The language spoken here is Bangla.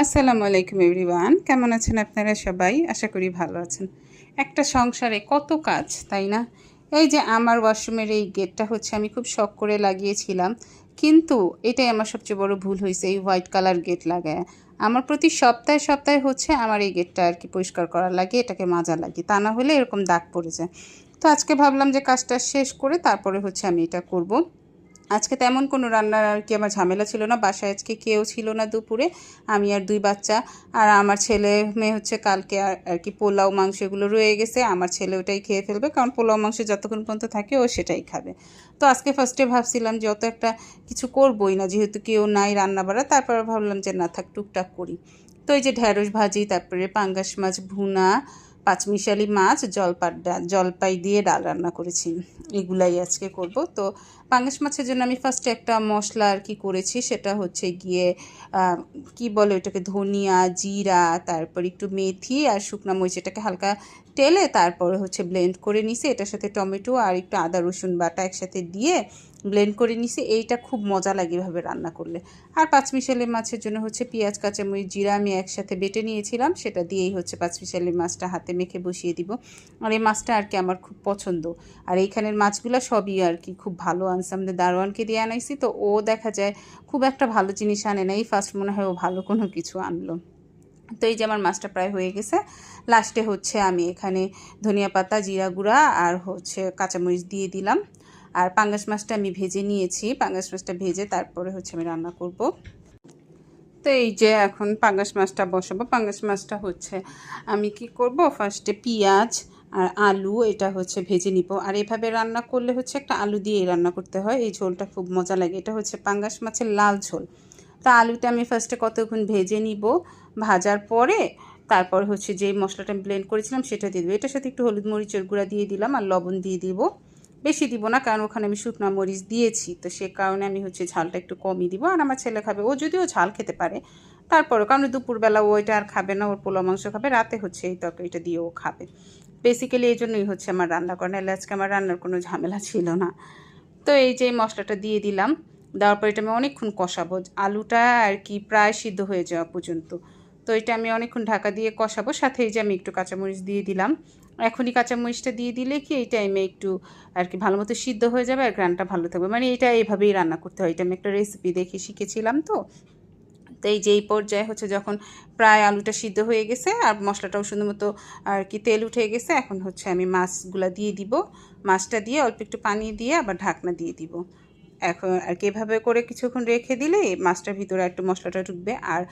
আসসালামু আলাইকুম এভরিওয়ান, কেমন আছেন আপনারা সবাই? আশা করি ভালো আছেন। একটা সংসারে কত কাজ, তাই না? এই যে আমার ওয়াশরুমের এই গেটটা হচ্ছে আমি খুব শখ করে লাগিয়েছিলাম, কিন্তু এটাই আমার সবচেয়ে বড় ভুল হয়েছে, এই হোয়াইট কালার গেট লাগায়। আমার প্রতি সপ্তাহে সপ্তাহে হচ্ছে আমার এই গেটটা আর কি পরিষ্কার করা লাগে, এটাকে মাজা লাগে, তা না হলে এরকম দাগ পড়ে যায়। তো আজকে ভাবলাম যে কাজটা শেষ করে তারপরে হচ্ছে আমি এটা করব। আজকে তেমন কোনো রান্নার আর কি আমার ঝামেলা ছিল না, বাসায় আজকে কেউ ছিল না দুপুরে, আমি আর 2 বাচ্চা। আর আমার ছেলে মেয়ে হচ্ছে কালকে আর কি পোলাও মাংস এগুলো রয়ে গেছে, আমার ছেলে ওটাই খেয়ে ফেলবে, কারণ পোলাও মাংস যতক্ষণ পর্যন্ত থাকে ও সেটাই খাবে। তো আজকে ফার্স্টে ভাবছিলাম যে অত একটা কিছু করবই না, যেহেতু কেউ নাই রান্না বাড়া, তারপর ভাবলাম যে না থাক, টুকটাক করি। তো এই যে ঢেঁড়স ভাজি, তারপরে পাঙ্গাস মাছ ভুনা, পাঁচমিশালি মাছ, জলপাই দিয়ে ডাল রান্না করেছি, এগুলাই আজকে করব। তো পাঙ্গাস মাছের জন্য আমি ফার্স্টে একটা মশলা আর কি করেছি, সেটা হচ্ছে গিয়ে কি বলে ওটাকে, ধনিয়া, জিরা, তারপর একটু মেথি আর শুকনো মরিচ, এটাকে হালকা টেলে তারপরে হচ্ছে ব্লেন্ড করে নিছি। এটার সাথে টমেটো আর একটু আদা রসুন বাটা একসাথে দিয়ে ব্লেন্ড করে নিছি। এইটা খুব মজা লাগে এভাবে রান্না করলে। আর পাঁচমিশালি মাছের জন্য হচ্ছে পেঁয়াজ, কাঁচামরিচ, জিরা আমি একসাথে বেটে নিয়েছিলাম, সেটা দিয়েই হচ্ছে পাঁচমিশালি মাছটা হাতে মেখে বসিয়ে দিব। আর এই মাছটা আর কি আমার খুব পছন্দ। আর এইখানের মাছগুলো সবই আর কি খুব ভালো আনছে, আমাদের দারোয়ানকে দিয়ে আনাইছি, তো ও দেখা যায় খুব একটা ভালো জিনিস আনে না, এই ফার্স্ট মনে হয় ও ভালো কোনো কিছু আনলো। তো এই যে আমার মাছটা প্রায় হয়ে গেছে, লাস্টে হচ্ছে আমি এখানে ধনিয়া পাতা, জিরা গুঁড়া আর হচ্ছে কাঁচামরিচ দিয়ে দিলাম। আর পাঙ্গাস মাছটা আমি ভেজে নিয়েছি, পাঙ্গাস মাছটা ভেজে তারপরে হচ্ছে আমি রান্না করব। তো এই যে এখন পাঙ্গাস মাছটা বসাবো। পাঙ্গাস মাছটা হচ্ছে আমি কি করব, ফার্স্টে পেঁয়াজ আর আলু এটা হচ্ছে ভেজে নিব। আর এভাবে রান্না করলে হচ্ছে একটা আলু দিয়ে রান্না করতে হয়, এই ঝোলটা খুব মজা লাগে। এটা হচ্ছে পাঙ্গাস মাছের লাল ঝোল। তো আলুটা আমি ফার্স্টে কতক্ষণ ভেজে নিব, ভাজার পরে তারপর হচ্ছে যে মশলাটা আমি ব্লেন্ড করেছিলাম সেটা দিয়ে দেবো। এটার সাথে একটু হলুদ মরিচের গুঁড়া দিয়ে দিলাম আর লবণ দিয়ে দিব। বেশি দিব না, কারণ ওখানে আমি শুকনো মরিচ দিয়েছি, তো সে কারণে আমি হচ্ছে ঝালটা একটু কমই দিব। আর আমার ছেলে খাবে, ও যদিও ঝাল খেতে পারে, তারপরে কারণ দুপুরবেলা ও এটা আর খাবে না, ওর পোলাও মাংস খাবে, রাতে হচ্ছে এই তরকারিটা দিয়ে ও খাবে। বেসিক্যালি এই জন্যই হচ্ছে আমার রান্না করা, নাহলে আজকে আমার রান্নার কোনো ঝামেলা ছিল না। তো এই যে মশলাটা দিয়ে দিলাম, দেওয়ার পর এটা আমি অনেকক্ষণ কষাবো, আলুটা আর কি প্রায় সিদ্ধ হয়ে যাওয়া পর্যন্ত। তো এটা আমি অনেকক্ষণ ঢাকা দিয়ে কষাবো, সাথে এই যে আমি একটু কাঁচামরিচ দিয়ে দিলাম। এখনই কাঁচামরিচটা দিয়ে দিলে কি এই টাইমে একটু আর কি ভালো মতো সিদ্ধ হয়ে যাবে আর গ্রানটা ভালো থাকবে, মানে এটা এইভাবেই রান্না করতে হয়, এটা আমি একটা রেসিপি দেখে শিখেছিলাম। তো তো এই যে এই পর্যায়ে হচ্ছে যখন প্রায় আলুটা সিদ্ধ হয়ে গেছে আর মশলাটাও সুন্দর মতো আর কি তেল উঠে গেছে, এখন হচ্ছে আমি মাছগুলা দিয়ে দিব। মাছটা দিয়ে অল্প একটু পানি দিয়ে আবার ঢাকনা দিয়ে দিব। এখন আর কি এভাবে করে কিছুক্ষণ রেখে দিলে মাছটার ভিতরে একটু মশলাটা ঢুকবে। আর